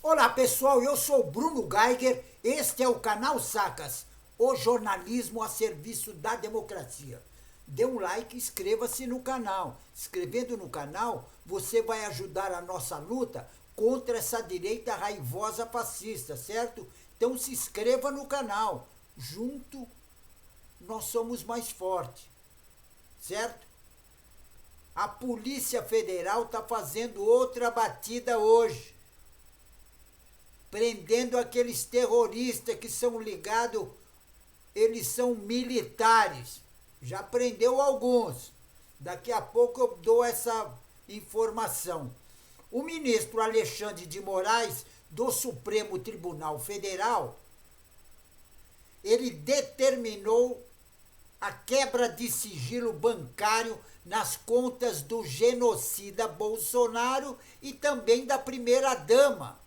Olá pessoal, eu sou Bruno Geiger, este é o canal Sacas, o jornalismo a serviço da democracia. Dê um like e inscreva-se no canal. Escrevendo no canal, você vai ajudar a nossa luta contra essa direita raivosa fascista, certo? Então se inscreva no canal. Junto nós somos mais fortes, certo? A Polícia Federal está fazendo outra batida hoje, prendendo aqueles terroristas que são ligados, eles são militares. Já prendeu alguns. Daqui a pouco eu dou essa informação. O ministro Alexandre de Moraes, do Supremo Tribunal Federal, ele determinou a quebra de sigilo bancário nas contas do genocida Bolsonaro e também da primeira-dama,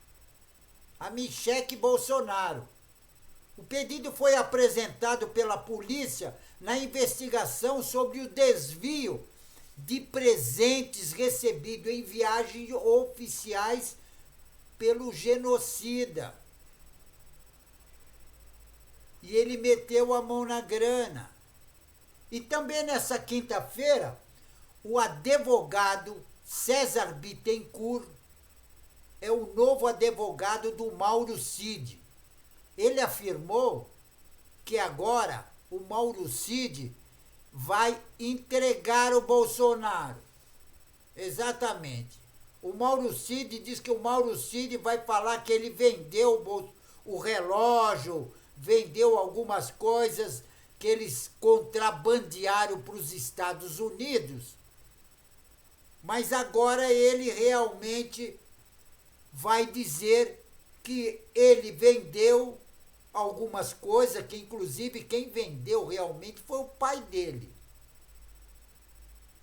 a Michele Bolsonaro. O pedido foi apresentado pela polícia na investigação sobre o desvio de presentes recebidos em viagens oficiais pelo genocida. E ele meteu a mão na grana. E também nessa quinta-feira, o advogado César Bittencourt é o novo advogado do Mauro Cid. Ele afirmou que agora o Mauro Cid vai entregar o Bolsonaro. Exatamente. O Mauro Cid diz que o Mauro Cid vai falar que ele vendeu o relógio, vendeu algumas coisas que eles contrabandearam para os Estados Unidos. Mas agora ele realmente vai dizer que ele vendeu algumas coisas, que inclusive quem vendeu realmente foi o pai dele.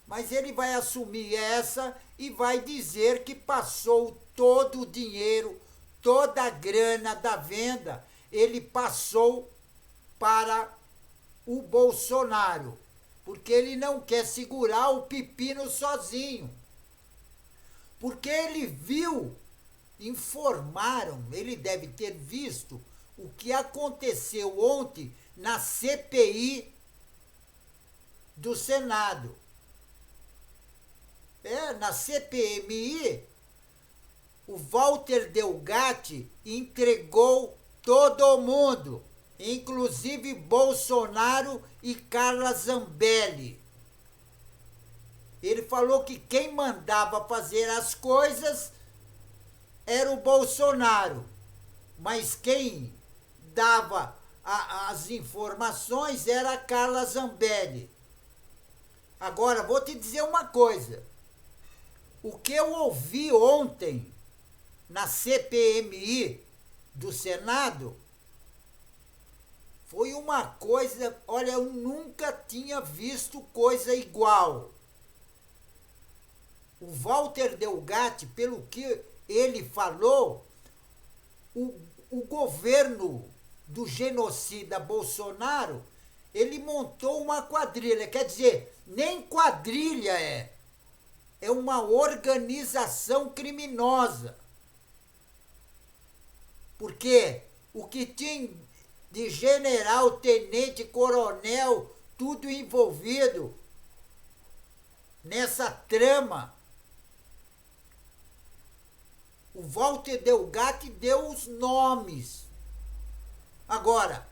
Mas ele vai assumir essa e vai dizer que passou todo o dinheiro, toda a grana da venda, ele passou para o Bolsonaro, porque ele não quer segurar o pepino sozinho. Porque ele viu, informaram, ele deve ter visto o que aconteceu ontem na CPI do Senado. Na CPMI, o Walter Delgatti entregou todo mundo, inclusive Bolsonaro e Carla Zambelli. Ele falou que quem mandava fazer as coisas era o Bolsonaro, mas quem dava as informações era a Carla Zambelli. Agora, vou te dizer uma coisa. O que eu ouvi ontem na CPMI do Senado foi uma coisa, olha, eu nunca tinha visto coisa igual. O Walter Delgatti, pelo que ele falou, o governo do genocida Bolsonaro, ele montou uma quadrilha, quer dizer, nem quadrilha é uma organização criminosa. Porque o que tinha de general, tenente, coronel, tudo envolvido nessa trama, o Walter Delgatti deu os nomes. Agora,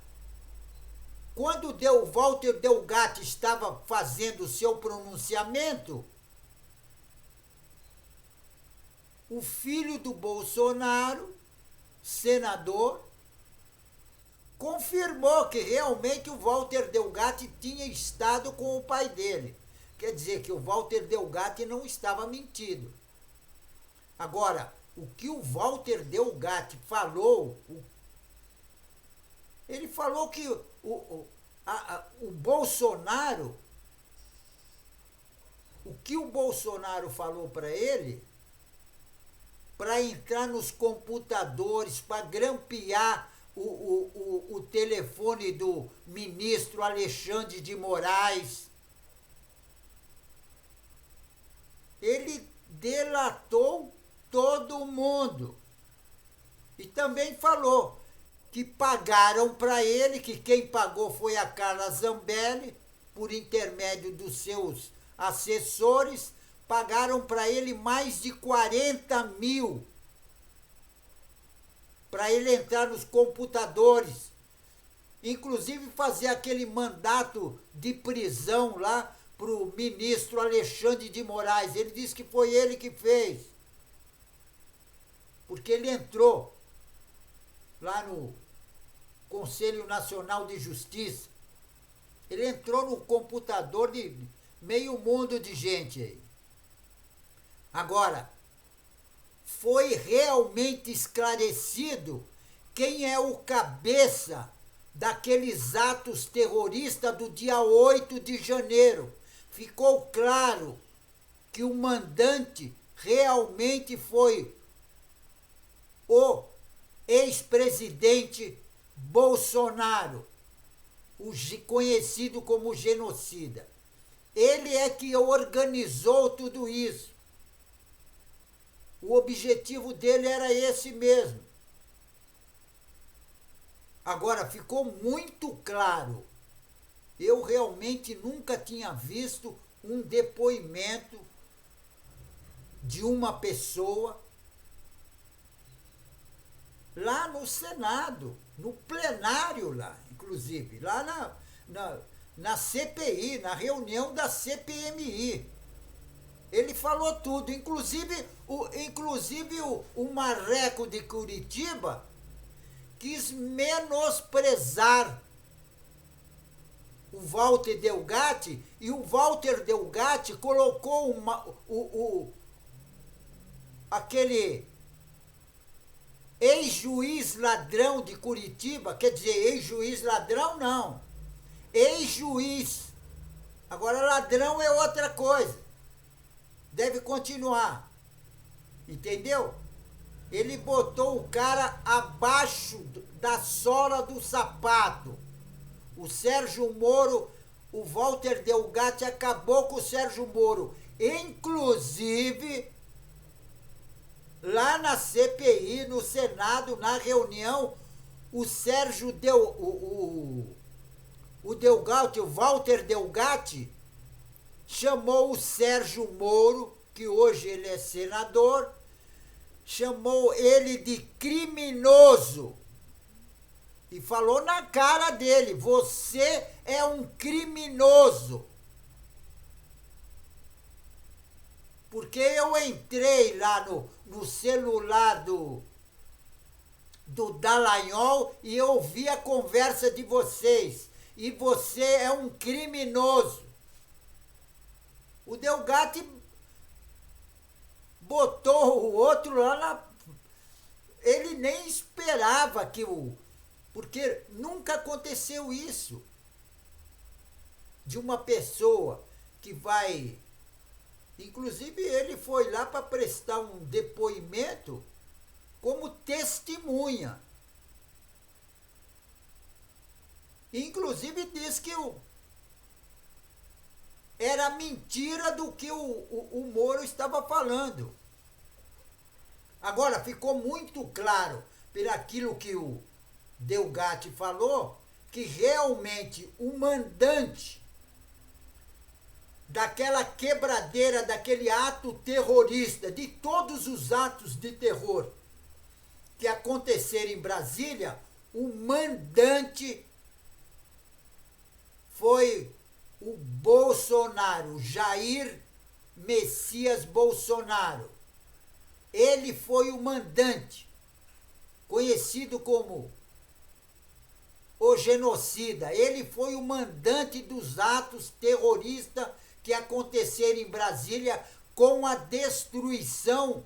quando o Walter Delgatti estava fazendo o seu pronunciamento, o filho do Bolsonaro, senador, confirmou que realmente o Walter Delgatti tinha estado com o pai dele. Quer dizer que o Walter Delgatti não estava mentindo. Agora, o que o Walter Delgatti falou, ele falou que o Bolsonaro, o que o Bolsonaro falou para ele, para entrar nos computadores, para grampear o telefone do ministro Alexandre de Moraes, ele delatou todo mundo. também falou que pagaram para ele, que quem pagou foi a Carla Zambelli, por intermédio dos seus assessores, pagaram para ele mais de 40 mil para ele entrar nos computadores, inclusive fazer aquele mandato de prisão lá para o ministro Alexandre de Moraes. Ele disse que foi ele que fez, porque ele entrou lá no Conselho Nacional de Justiça, ele entrou no computador de meio mundo de gente aí. Agora, foi realmente esclarecido quem é o cabeça daqueles atos terroristas do dia 8 de janeiro. Ficou claro que o mandante realmente foi o ex-presidente Bolsonaro, o conhecido como genocida. Ele é que organizou tudo isso. O objetivo dele era esse mesmo. Agora, ficou muito claro. Eu realmente nunca tinha visto um depoimento de uma pessoa lá no Senado, no plenário lá, inclusive, lá na CPI, na reunião da CPMI. Ele falou tudo, inclusive o Marreco de Curitiba quis menosprezar o Walter Delgatti, e o Walter Delgatti colocou aquele ex-juiz ladrão de Curitiba, quer dizer, ex-juiz ladrão não, ex-juiz. Agora ladrão é outra coisa. Deve continuar. Entendeu? Ele botou o cara abaixo da sola do sapato. O Sérgio Moro, o Walter Delgatti acabou com o Sérgio Moro. Inclusive, lá na CPI, no Senado, na reunião, o Sérgio o Delgatti, o Walter Delgatti, chamou o Sérgio Moro, que hoje ele é senador, chamou ele de criminoso e falou na cara dele: você é um criminoso. Porque eu entrei lá no celular do Dallagnol e eu ouvi a conversa de vocês, e você é um criminoso. O Delgatti botou o outro lá ele nem esperava porque nunca aconteceu isso. De uma pessoa que vai... Inclusive ele foi lá para prestar um depoimento como testemunha. Inclusive disse que era mentira do que o Moro estava falando. Agora, ficou muito claro, por aquilo que o Delgatti falou, que realmente o mandante daquela quebradeira, daquele ato terrorista, de todos os atos de terror que aconteceram em Brasília, o mandante foi o Bolsonaro, Jair Messias Bolsonaro. Ele foi o mandante, conhecido como o genocida. Ele foi o mandante dos atos terroristas que aconteceram em Brasília, com a destruição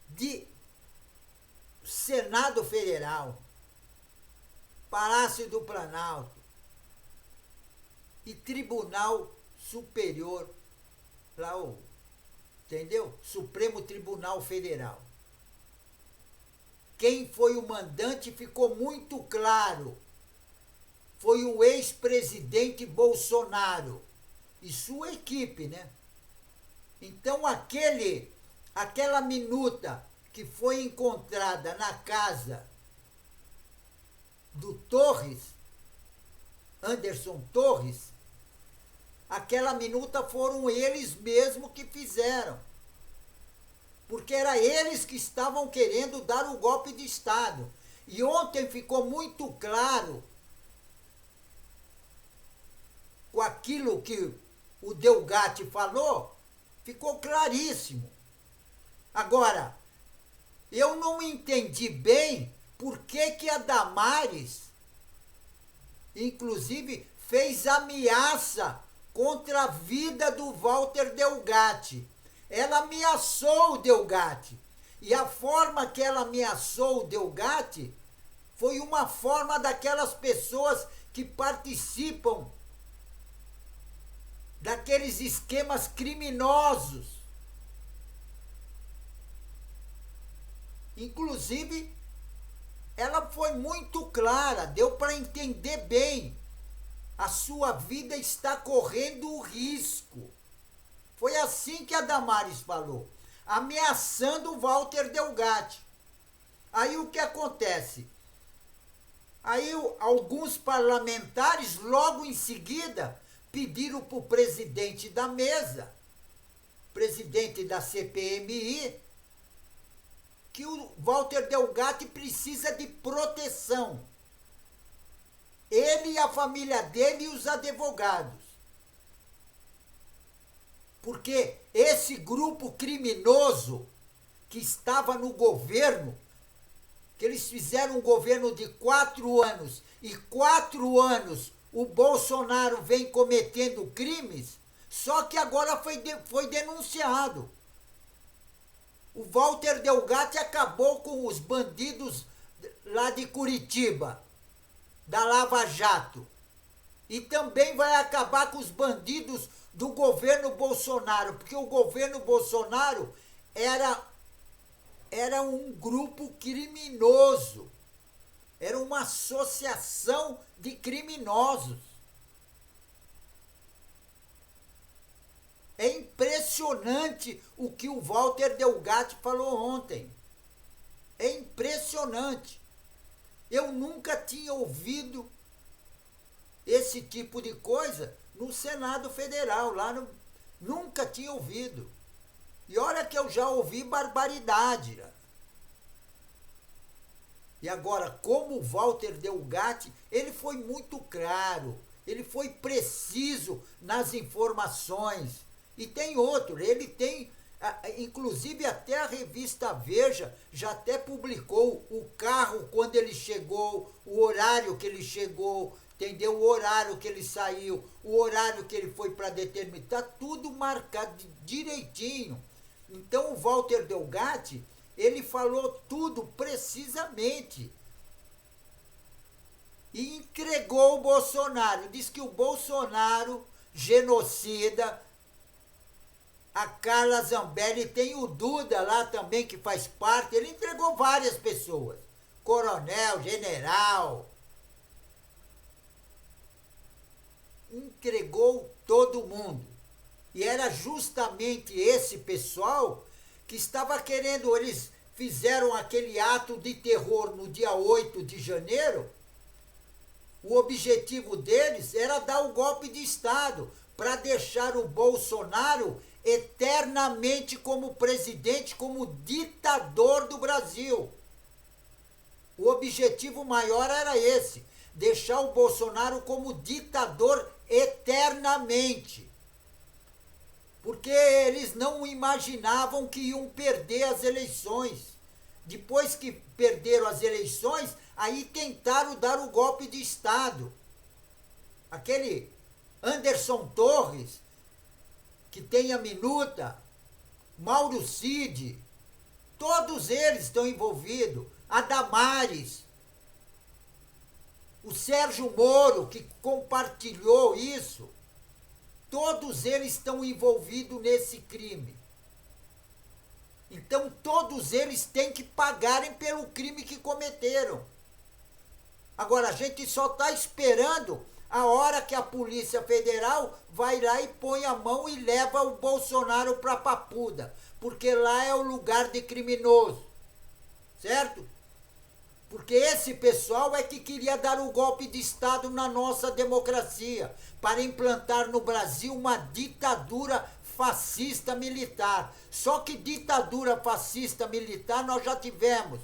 de Senado Federal, Palácio do Planalto e Tribunal Superior, lá entendeu? Supremo Tribunal Federal. Quem foi o mandante ficou muito claro. Foi o ex-presidente Bolsonaro. e sua equipe, né? Então aquela minuta que foi encontrada na casa do Torres, Anderson Torres, aquela minuta foram eles mesmos que fizeram. Porque era eles que estavam querendo dar o golpe de Estado. E ontem ficou muito claro, com aquilo que o Delgatti falou, ficou claríssimo. Agora, eu não entendi bem por que a Damares, inclusive, fez ameaça contra a vida do Walter Delgatti. Ela ameaçou o Delgatti. E a forma que ela ameaçou o Delgatti foi uma forma daquelas pessoas que participam daqueles esquemas criminosos. Inclusive, ela foi muito clara, deu para entender bem. A sua vida está correndo risco. Foi assim que a Damares falou, ameaçando o Walter Delgatti. Aí o que acontece? Aí alguns parlamentares, logo em seguida, pediram para o presidente da mesa, presidente da CPMI, que o Walter Delgatti precisa de proteção. Ele e a família dele e os advogados. Porque esse grupo criminoso que estava no governo, que eles fizeram um governo de 4 anos, e 4 anos o Bolsonaro vem cometendo crimes, só que agora foi denunciado. O Walter Delgatti acabou com os bandidos lá de Curitiba, da Lava Jato. E também vai acabar com os bandidos do governo Bolsonaro, porque o governo Bolsonaro era um grupo criminoso, era uma associação de criminosos. É impressionante o que o Walter Delgatti falou ontem. É impressionante. Eu nunca tinha ouvido esse tipo de coisa no Senado Federal, nunca tinha ouvido. E olha que eu já ouvi barbaridade. E agora, como o Walter Delgatti, ele foi muito claro, ele foi preciso nas informações. E tem outro, ele tem, inclusive até a revista Veja já até publicou o carro quando ele chegou, o horário que ele chegou, entendeu? O horário que ele saiu, o horário que ele foi para determinar, está tudo marcado direitinho. Então o Walter Delgatti, ele falou tudo precisamente. E entregou o Bolsonaro. Diz que o Bolsonaro, genocida, a Carla Zambelli, tem o Duda lá também que faz parte, ele entregou várias pessoas. Coronel, general. Entregou todo mundo. E era justamente esse pessoal que estava querendo, eles fizeram aquele ato de terror no dia 8 de janeiro. O objetivo deles era dar o golpe de Estado, para deixar o Bolsonaro eternamente como presidente, como ditador do Brasil. O objetivo maior era esse, deixar o Bolsonaro como ditador eternamente. Porque eles não imaginavam que iam perder as eleições. Depois que perderam as eleições, aí tentaram dar o golpe de Estado. Aquele Anderson Torres, que tem a minuta, Mauro Cid, todos eles estão envolvidos. A Damares, o Sérgio Moro, que compartilhou isso. Todos eles estão envolvidos nesse crime. Então, todos eles têm que pagarem pelo crime que cometeram. Agora, a gente só está esperando A hora que a Polícia Federal vai lá e põe a mão e leva o Bolsonaro para Papuda, porque lá é o lugar de criminoso, certo? Porque esse pessoal é que queria dar o golpe de Estado na nossa democracia, para implantar no Brasil uma ditadura fascista militar. Só que ditadura fascista militar nós já tivemos,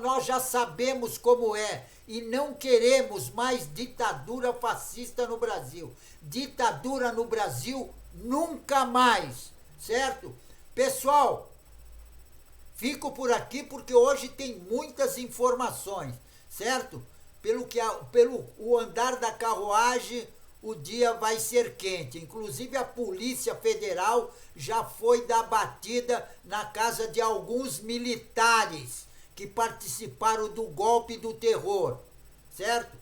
nós já sabemos como é, e não queremos mais ditadura fascista no Brasil. Ditadura no Brasil nunca mais, certo? Pessoal, fico por aqui porque hoje tem muitas informações, certo? Pelo o andar da carruagem, o dia vai ser quente. Inclusive a Polícia Federal já foi dar batida na casa de alguns militares que participaram do golpe do terror, certo?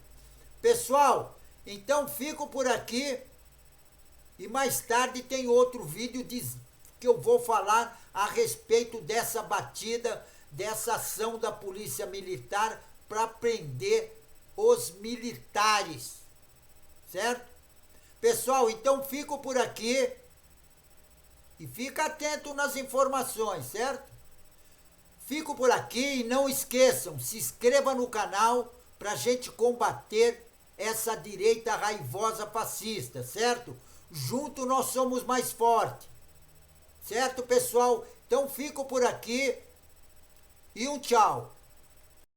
Pessoal, então fico por aqui e mais tarde tem outro vídeo que eu vou falar a respeito dessa batida, dessa ação da Polícia Militar para prender os militares, certo? Pessoal, então fico por aqui e fica atento nas informações, certo? Fico por aqui e não esqueçam, se inscreva no canal para a gente combater essa direita raivosa fascista, certo? Junto nós somos mais fortes. Certo, pessoal? Então fico por aqui e um tchau.